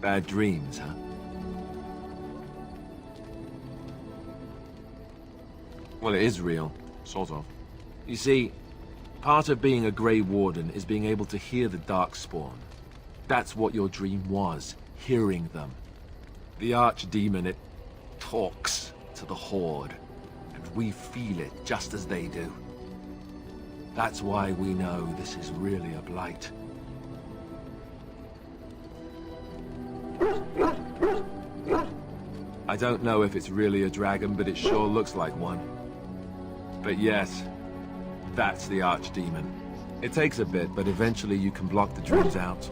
Bad dreams, huh? Well, it is real, sort of. You see, part of being a Grey Warden is being able to hear the Darkspawn. That's what your dream was, hearing them. The Archdemon, it talks to the Horde, and we feel it just as they do. That's why we know this is really a Blight. I don't know if it's really a dragon, but it sure looks like one. But yes, that's the Archdemon. It takes a bit, but eventually you can block the dreams out.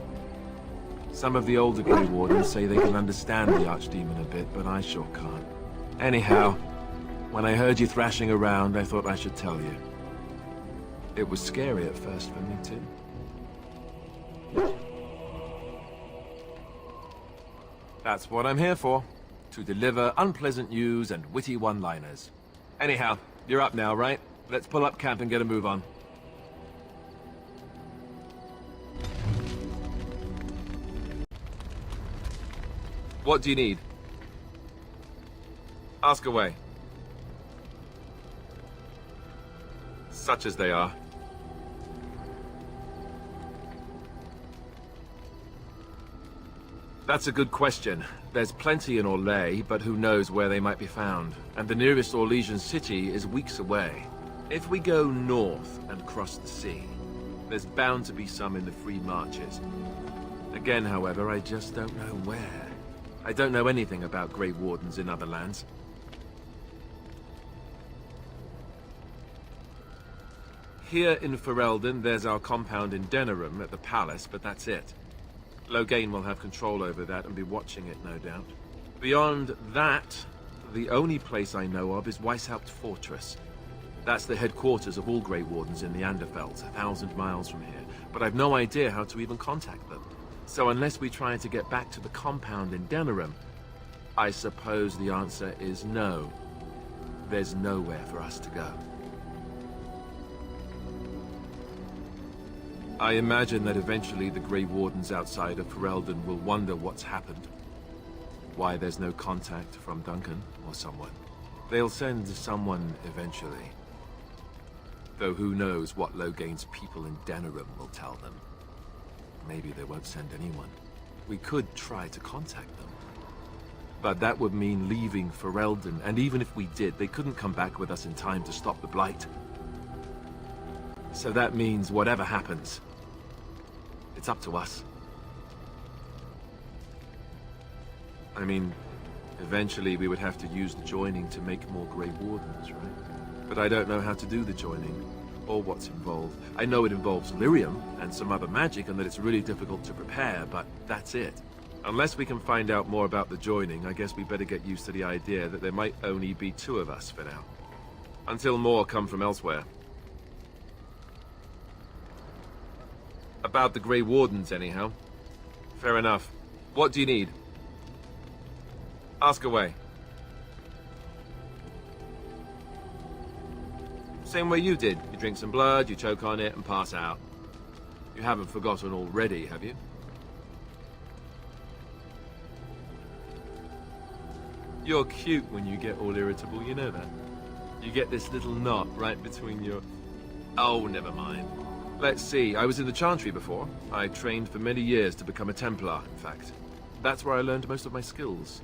Some of the older Grey Wardens say they can understand the Archdemon a bit, but I sure can't. Anyhow, when I heard you thrashing around, I thought I should tell you. It was scary at first for me, too. That's what I'm here for. To deliver unpleasant news and witty one-liners. Anyhow, you're up now, right? Let's pull up camp and get a move on. What do you need? Ask away. Such as they are. That's a good question. There's plenty in Orlais, but who knows where they might be found. And the nearest Orlesian city is weeks away. If we go north and cross the sea, there's bound to be some in the Free Marches. Again, however, I just don't know where. I don't know anything about Grey Wardens in other lands. Here in Ferelden, there's our compound in Denerim at the palace, but that's it. Loghain will have control over that and be watching it, no doubt. Beyond that, the only place I know of is Weishaupt Fortress. That's the headquarters of all Grey Wardens in the Anderfeld, 1,000 miles from here. But I've no idea how to even contact them. So unless we try to get back to the compound in Denerim, I suppose the answer is no. There's nowhere for us to go. I imagine that eventually the Grey Wardens outside of Ferelden will wonder what's happened. Why there's no contact from Duncan or someone. They'll send someone eventually. Though who knows what Loghain's people in Denerim will tell them. Maybe they won't send anyone. We could try to contact them. But that would mean leaving Ferelden, and even if we did, they couldn't come back with us in time to stop the Blight. So that means whatever happens, it's up to us. I mean, eventually we would have to use the joining to make more Grey Wardens, right? But I don't know how to do the joining, or what's involved. I know it involves lyrium and some other magic, and that it's really difficult to prepare, but that's it. Unless we can find out more about the joining, I guess we better get used to the idea that there might only be 2 of us for now. Until more come from elsewhere. About the Grey Wardens, anyhow. Fair enough. What do you need? Ask away. Same way you did. You drink some blood, you choke on it, and pass out. You haven't forgotten already, have you? You're cute when you get all irritable, you know that. You get this little knot right between your... Oh, never mind. Let's see, I was in the Chantry before. I trained for many years to become a Templar, in fact. That's where I learned most of my skills.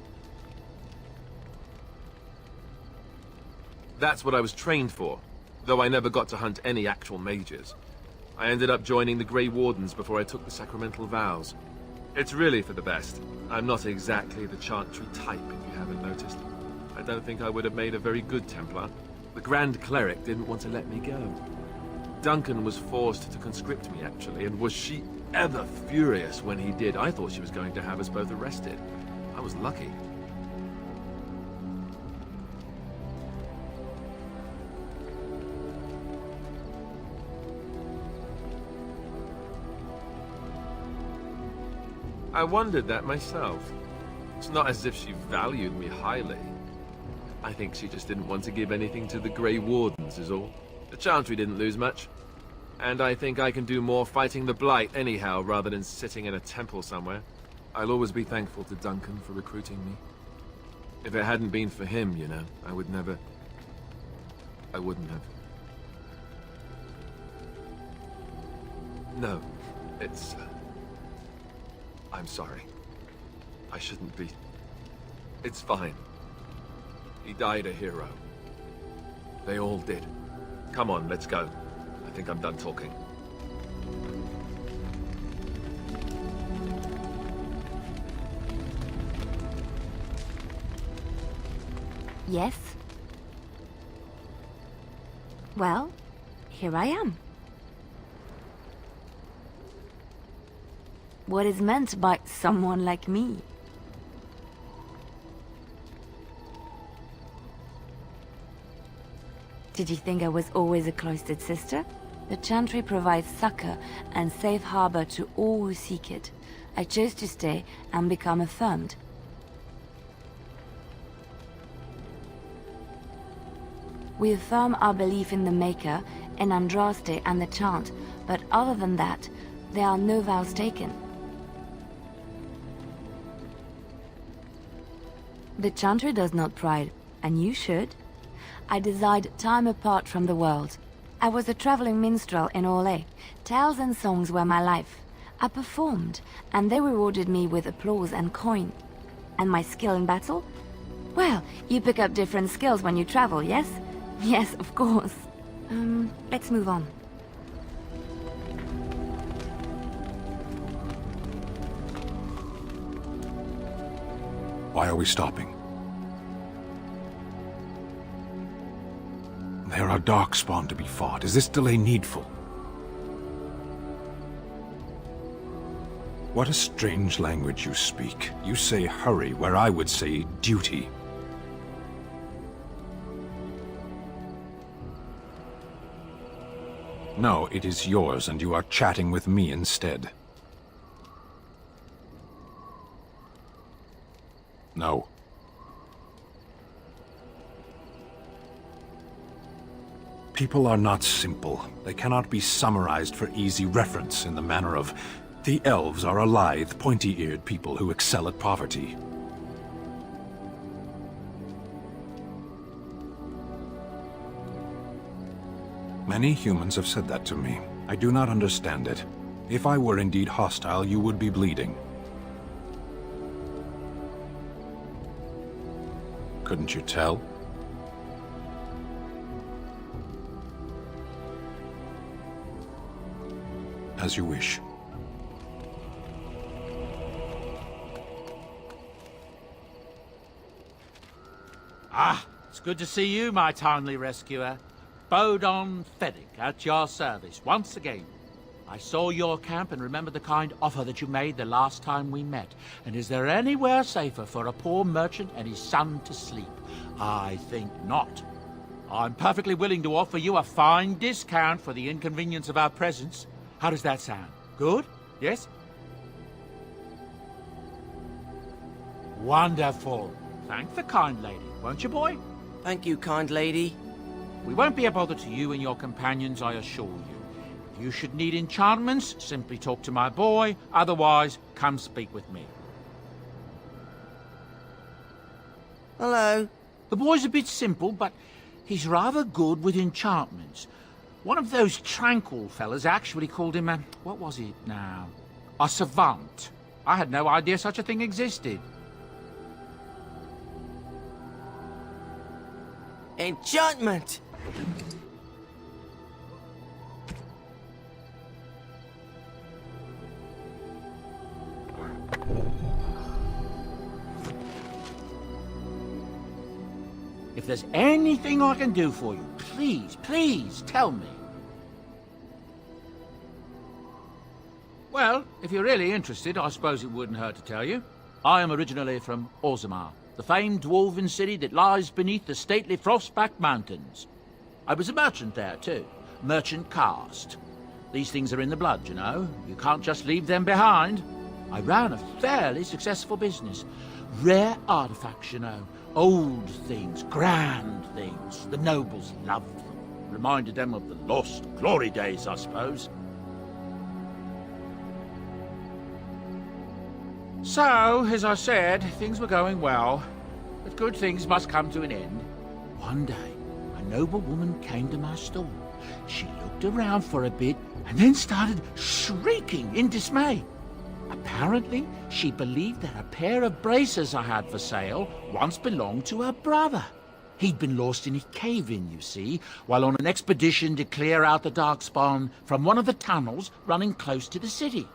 That's what I was trained for, though I never got to hunt any actual mages. I ended up joining the Grey Wardens before I took the sacramental vows. It's really for the best. I'm not exactly the Chantry type, if you haven't noticed. I don't think I would have made a very good Templar. The Grand Cleric didn't want to let me go. Duncan was forced to conscript me, actually, and was she ever furious when he did. I thought she was going to have us both arrested. I was lucky. I wondered that myself. It's not as if she valued me highly. I think she just didn't want to give anything to the Grey Wardens, is all. The Chantry didn't lose much. And I think I can do more fighting the Blight anyhow, rather than sitting in a temple somewhere. I'll always be thankful to Duncan for recruiting me. If it hadn't been for him, you know, I wouldn't have. No, it's... I'm sorry. I shouldn't be. It's fine. He died a hero. They all did. Come on, let's go. I think I'm done talking. Yes? Well, here I am. What is meant by someone like me? Did you think I was always a cloistered sister? The Chantry provides succor and safe harbor to all who seek it. I chose to stay and become affirmed. We affirm our belief in the Maker, in Andraste and the Chant, but other than that, there are no vows taken. The Chantry does not pride, and you should. I desired time apart from the world. I was a traveling minstrel in Orlais. Tales and songs were my life. I performed, and they rewarded me with applause and coin. And my skill in battle? Well, you pick up different skills when you travel, yes? Yes, of course. Let's move on. Why are we stopping? There are darkspawn to be fought. Is this delay needful? What a strange language you speak. You say hurry, where I would say duty. No, it is yours, and you are chatting with me instead. No. People are not simple. They cannot be summarized for easy reference in the manner of, the elves are a lithe, pointy-eared people who excel at poverty. Many humans have said that to me. I do not understand it. If I were indeed hostile, you would be bleeding. Couldn't you tell? As you wish. Ah, it's good to see you, my timely rescuer. Bodon Feddick, at your service, once again. I saw your camp and remember the kind offer that you made the last time we met. And is there anywhere safer for a poor merchant and his son to sleep? I think not. I'm perfectly willing to offer you a fine discount for the inconvenience of our presence. How does that sound? Good? Yes? Wonderful. Thank the kind lady, won't you, boy? Thank you, kind lady. We won't be a bother to you and your companions, I assure you. If you should need enchantments, simply talk to my boy. Otherwise, come speak with me. Hello. The boy's a bit simple, but he's rather good with enchantments. One of those tranquil fellas actually called him a... what was it now? A savant. I had no idea such a thing existed. Enchantment! If there's anything I can do for you, please, please tell me. Well, if you're really interested, I suppose it wouldn't hurt to tell you. I am originally from Orzammar, the famed dwarven city that lies beneath the stately Frostback Mountains. I was a merchant there, too. Merchant caste. These things are in the blood, you know. You can't just leave them behind. I ran a fairly successful business. Rare artifacts, you know. Old things, grand things. The nobles loved them. Reminded them of the lost glory days, I suppose. So, as I said, things were going well, but good things must come to an end. One day, a noble woman came to my stall. She looked around for a bit and then started shrieking in dismay. Apparently, she believed that a pair of braces I had for sale once belonged to her brother. He'd been lost in a cave-in, you see, while on an expedition to clear out the Darkspawn from one of the tunnels running close to the city.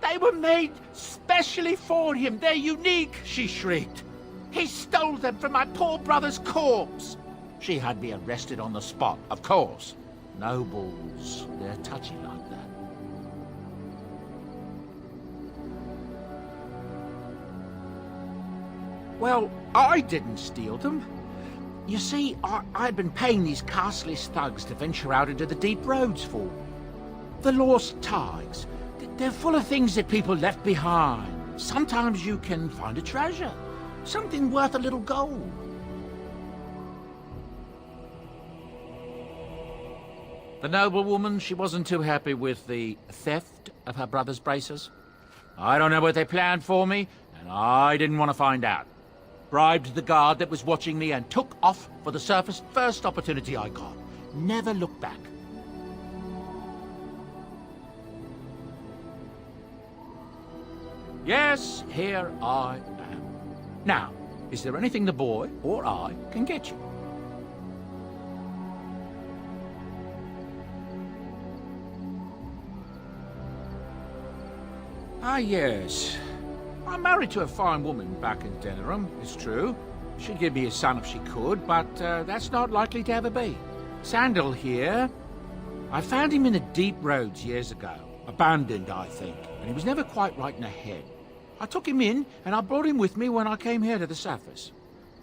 They were made specially for him. They're unique, she shrieked. He stole them from my poor brother's corpse. She had me arrested on the spot, of course. Nobles, they're touchy like that. Well, I didn't steal them. You see, I'd been paying these castless thugs to venture out into the deep roads for me. The lost tides. They're full of things that people left behind. Sometimes you can find a treasure. Something worth a little gold. The noblewoman, she wasn't too happy with the theft of her brother's braces. I don't know what they planned for me, and I didn't want to find out. Bribed the guard that was watching me and took off for the surface first opportunity I got. Never looked back. Yes, here I am. Now, is there anything the boy or I can get you? Ah, yes. I'm married to a fine woman back in Denerim, it's true. She'd give me a son if she could, but that's not likely to ever be. Sandal here. I found him in the deep roads years ago. Abandoned, I think, and he was never quite right in the head. I took him in, and I brought him with me when I came here to the surface.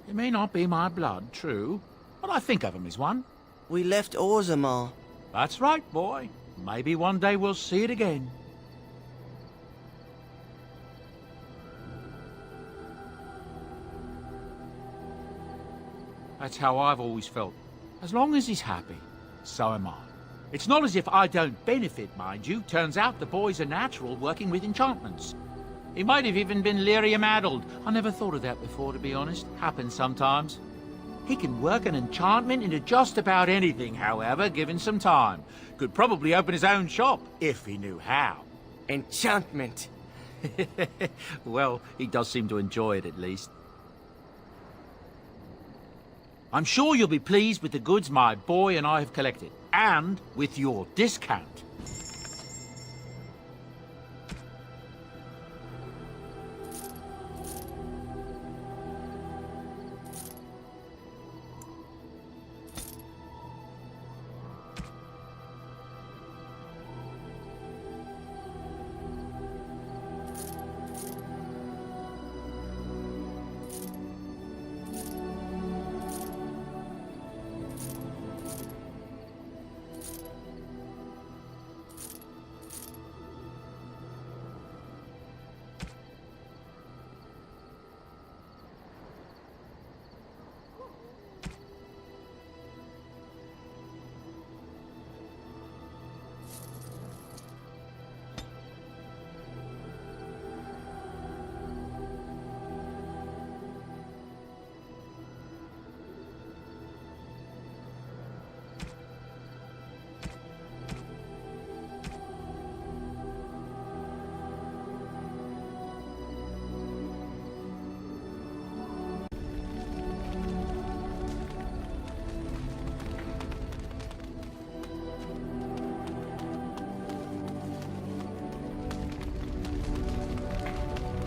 It may not be my blood, true, but I think of him as one. We left Orzammar. That's right, boy. Maybe one day we'll see it again. That's how I've always felt. As long as he's happy, so am I. It's not as if I don't benefit, mind you. Turns out the boy's a natural working with enchantments. He might have even been lyrium-addled. I never thought of that before, to be honest. Happens sometimes. He can work an enchantment into just about anything, however, given some time. Could probably open his own shop, if he knew how. Enchantment. Well, he does seem to enjoy it, at least. I'm sure you'll be pleased with the goods my boy and I have collected, and with your discount.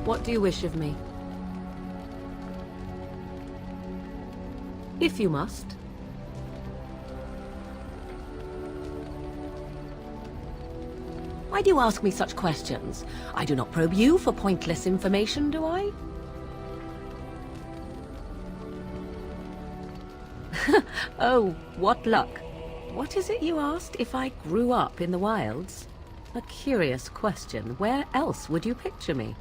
What do you wish of me? If you must. Why do you ask me such questions? I do not probe you for pointless information, do I? Oh, what luck. What is it you asked? If I grew up in the wilds? A curious question. Where else would you picture me?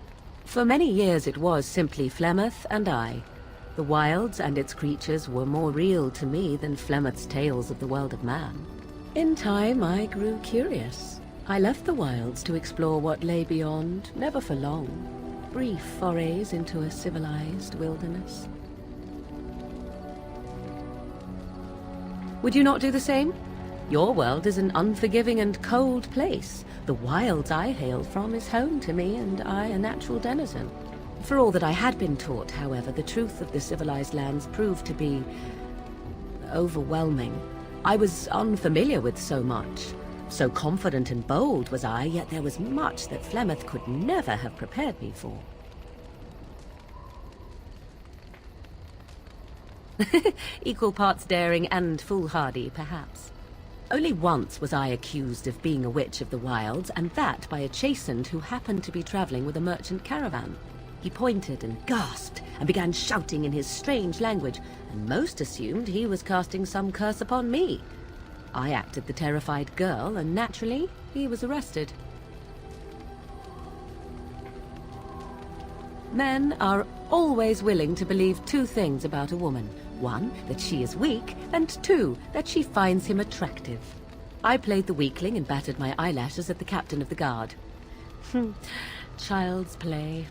For many years it was simply Flemeth and I. The wilds and its creatures were more real to me than Flemeth's tales of the world of man. In time I grew curious. I left the wilds to explore what lay beyond, never for long. brief forays into a civilized wilderness. Would you not do the same? Your world is an unforgiving and cold place. The wilds I hail from is home to me, and I a natural denizen. For all that I had been taught, however, the truth of the civilized lands proved to be overwhelming. I was unfamiliar with so much. So confident and bold was I, yet there was much that Flemeth could never have prepared me for. Equal parts daring and foolhardy, perhaps. Only once was I accused of being a witch of the wilds, and that by a chastened who happened to be traveling with a merchant caravan. He pointed and gasped, and began shouting in his strange language, and most assumed he was casting some curse upon me. I acted the terrified girl, and naturally, he was arrested. Men are always willing to believe two things about a woman. One, that she is weak, and two, that she finds him attractive. I played the weakling and battered my eyelashes at the captain of the guard. Child's play.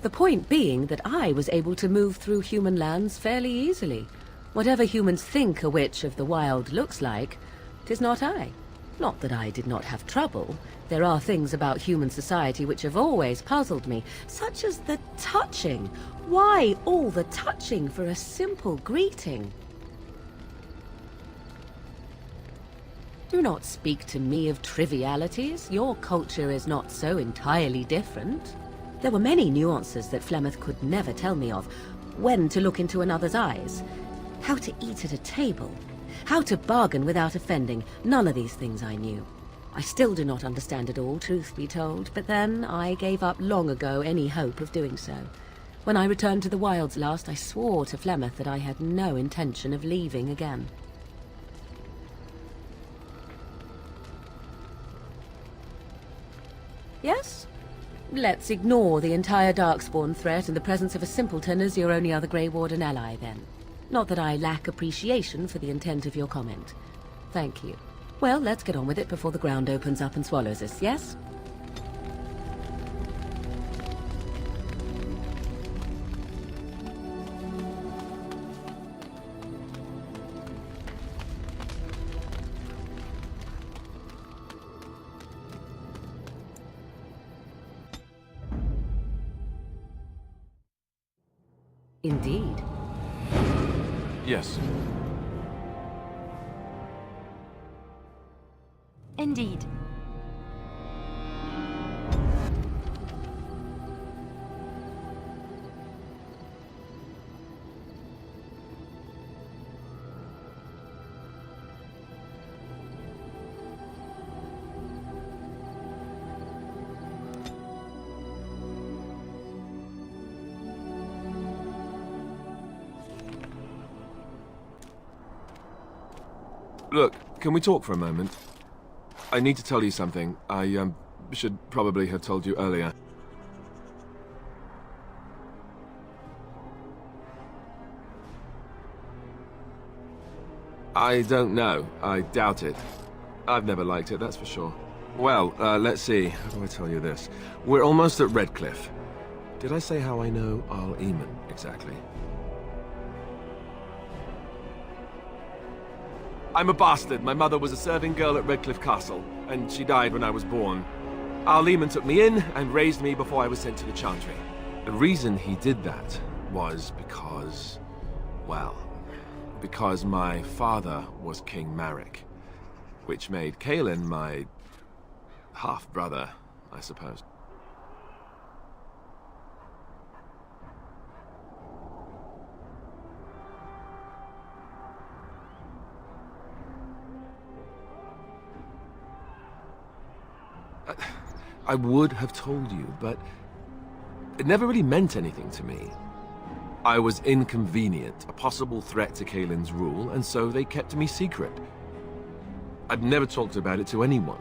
The point being that I was able to move through human lands fairly easily. Whatever humans think a witch of the wild looks like, 'tis not I. Not that I did not have trouble. There are things about human society which have always puzzled me, such as the touching. Why all the touching for a simple greeting? Do not speak to me of trivialities. Your culture is not so entirely different. There were many nuances that Flemeth could never tell me of. When to look into another's eyes, how to eat at a table, how to bargain without offending. None of these things I knew. I still do not understand it all, truth be told, but then I gave up long ago any hope of doing so. When I returned to the wilds last, I swore to Flemeth that I had no intention of leaving again. Yes? Let's ignore the entire Darkspawn threat in the presence of a simpleton as your only other Grey Warden ally, then. Not that I lack appreciation for the intent of your comment. Thank you. Well, let's get on with it before the ground opens up and swallows us, yes? Indeed. Yes. Indeed. Look, can we talk for a moment? I need to tell you something. I, should probably have told you earlier. I don't know. I doubt it. I've never liked it, that's for sure. Well, let's see. How do I tell you this? We're almost at Redcliffe. Did I say how I know Arl Eamon exactly? I'm a bastard. My mother was a serving girl at Redcliffe Castle, and she died when I was born. Arl Eamon took me in and raised me before I was sent to the Chantry. The reason he did that was because, well, because my father was King Marek, which made Kaelin my half-brother, I suppose. I would have told you, but it never really meant anything to me. I was inconvenient, a possible threat to Kaelin's rule, and so they kept me secret. I'd never talked about it to anyone.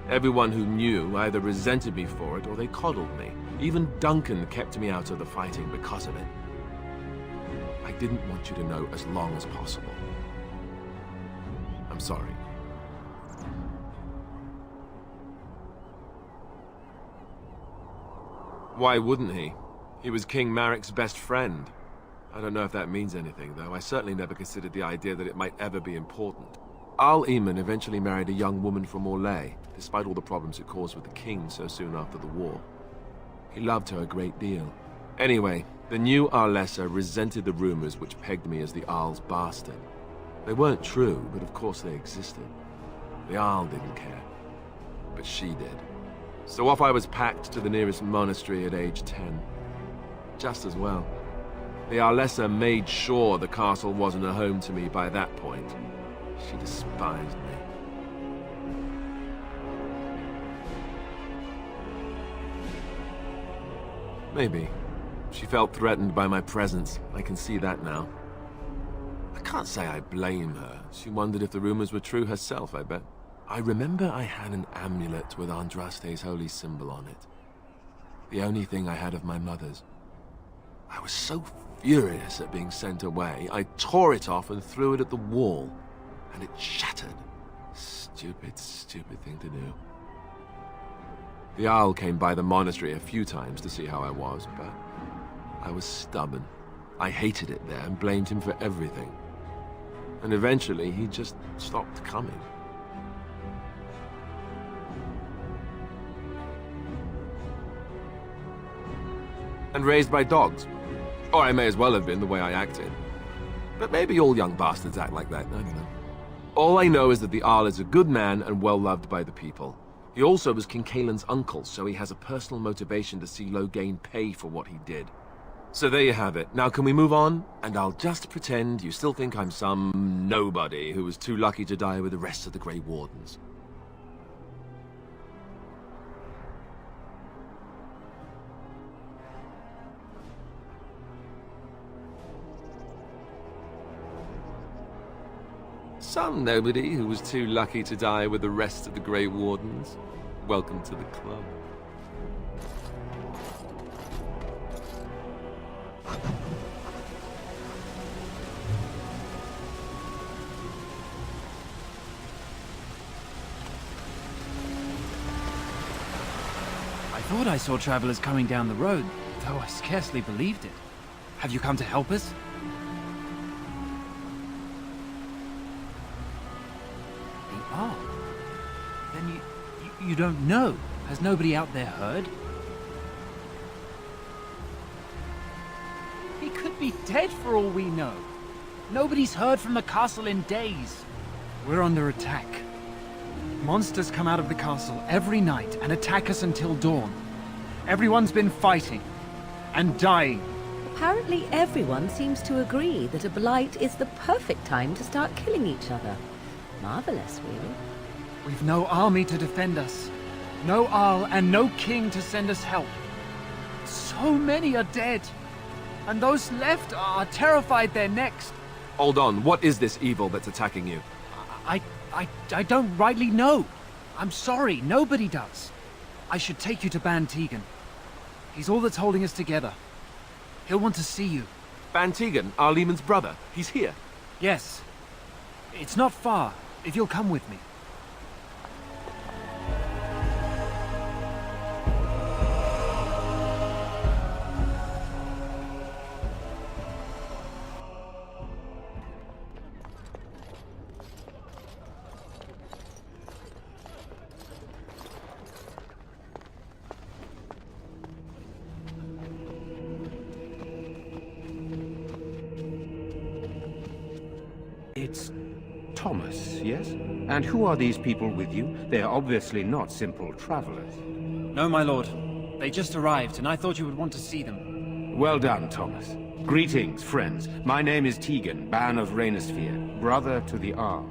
Everyone who knew either resented me for it or they coddled me. Even Duncan kept me out of the fighting because of it. I didn't want you to know as long as possible. I'm sorry. Why wouldn't he? He was King Maric's best friend. I don't know if that means anything, though. I certainly never considered the idea that it might ever be important. Al Eamon eventually married a young woman from Orlais, despite all the problems it caused with the king so soon after the war. He loved her a great deal. Anyway, the new Arlessa resented the rumors which pegged me as the Arl's bastard. They weren't true, but of course they existed. The Arl didn't care, but she did. So off I was packed to the nearest monastery at age 10. Just as well. The Arlessa made sure the castle wasn't a home to me by that point. She despised me. Maybe. She felt threatened by my presence. I can see that now. I can't say I blame her. She wondered if the rumors were true herself, I bet. I remember I had an amulet with Andraste's holy symbol on it. The only thing I had of my mother's. I was so furious at being sent away, I tore it off and threw it at the wall. And it shattered. Stupid, stupid thing to do. The Owl came by the monastery a few times to see how I was, but I was stubborn. I hated it there and blamed him for everything. And eventually, he just stopped coming. And raised by dogs. Or I may as well have been, the way I acted. But maybe all young bastards act like that, I don't know. All I know is that the Arl is a good man and well-loved by the people. He also was King Caelan's uncle, so he has a personal motivation to see Loghain pay for what he did. So there you have it. Now can we move on? And I'll just pretend you still think I'm some nobody who was too lucky to die with the rest of the Grey Wardens. Some nobody who was too lucky to die with the rest of the Grey Wardens. Welcome to the club. I thought I saw travelers coming down the road, though I scarcely believed it. Have you come to help us? Oh. Then you don't know? Has nobody out there heard? He could be dead for all we know. Nobody's heard from the castle in days. We're under attack. Monsters come out of the castle every night and attack us until dawn. Everyone's been fighting and dying. Apparently everyone seems to agree that a blight is the perfect time to start killing each other. Marvelous, really. We've no army to defend us. No Arl and no king to send us help. So many are dead. And those left are terrified they're next. Hold on, what is this evil that's attacking you? I don't rightly know. I'm sorry, nobody does. I should take you to Ban Tegan. He's all that's holding us together. He'll want to see you. Ban Tegan, Al Eamon's brother. He's here. Yes. It's not far, if you'll come with me. It's Thomas, yes? And who are these people with you? They are obviously not simple travelers. No, my lord. They just arrived, and I thought you would want to see them. Well done, Thomas. Greetings, friends. My name is Tegan, Ban of Rainisfere, brother to the Arl.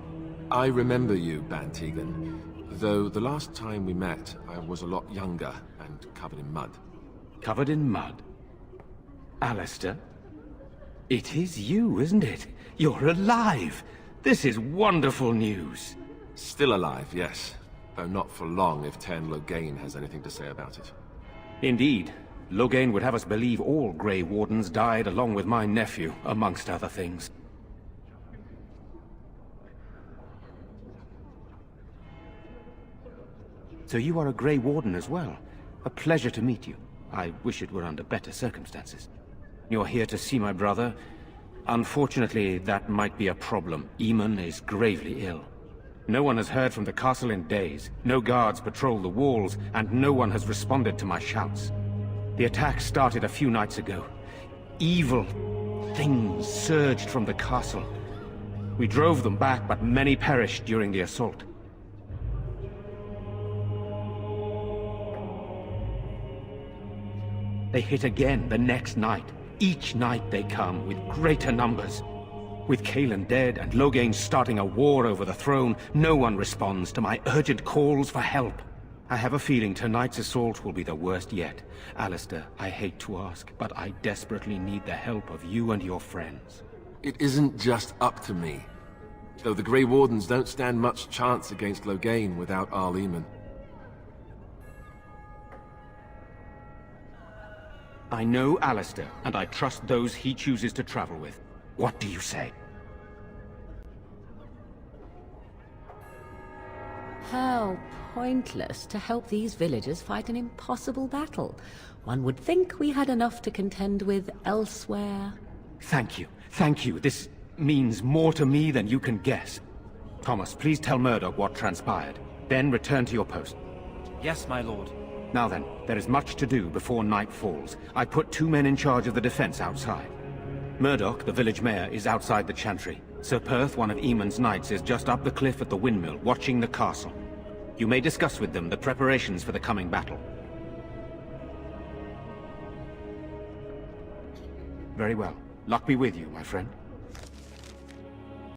I remember you, Ban Tegan. Though the last time we met, I was a lot younger and covered in mud. Covered in mud? Alistair? It is you, isn't it? You're alive! This is wonderful news! Still alive, yes. Though not for long if Ten Loghain has anything to say about it. Indeed. Loghain would have us believe all Grey Wardens died along with my nephew, amongst other things. So you are a Grey Warden as well. A pleasure to meet you. I wish it were under better circumstances. You're here to see my brother? Unfortunately, that might be a problem. Eamon is gravely ill. No one has heard from the castle in days. No guards patrol the walls, and no one has responded to my shouts. The attack started a few nights ago. Evil things surged from the castle. We drove them back, but many perished during the assault. They hit again the next night. Each night they come, with greater numbers. With Cailan dead and Loghain starting a war over the throne, no one responds to my urgent calls for help. I have a feeling tonight's assault will be the worst yet. Alistair, I hate to ask, but I desperately need the help of you and your friends. It isn't just up to me. Though the Grey Wardens don't stand much chance against Loghain without Arl Eamon. I know Alistair, and I trust those he chooses to travel with. What do you say? How pointless to help these villagers fight an impossible battle. One would think we had enough to contend with elsewhere. Thank you. Thank you. This means more to me than you can guess. Thomas, please tell Murdoch what transpired. Then return to your post. Yes, my lord. Now then, there is much to do before night falls. I put 2 men in charge of the defense outside. Murdoch, the village mayor, is outside the chantry. Sir Perth, one of Eamon's knights, is just up the cliff at the windmill, watching the castle. You may discuss with them the preparations for the coming battle. Very well. Luck be with you, my friend.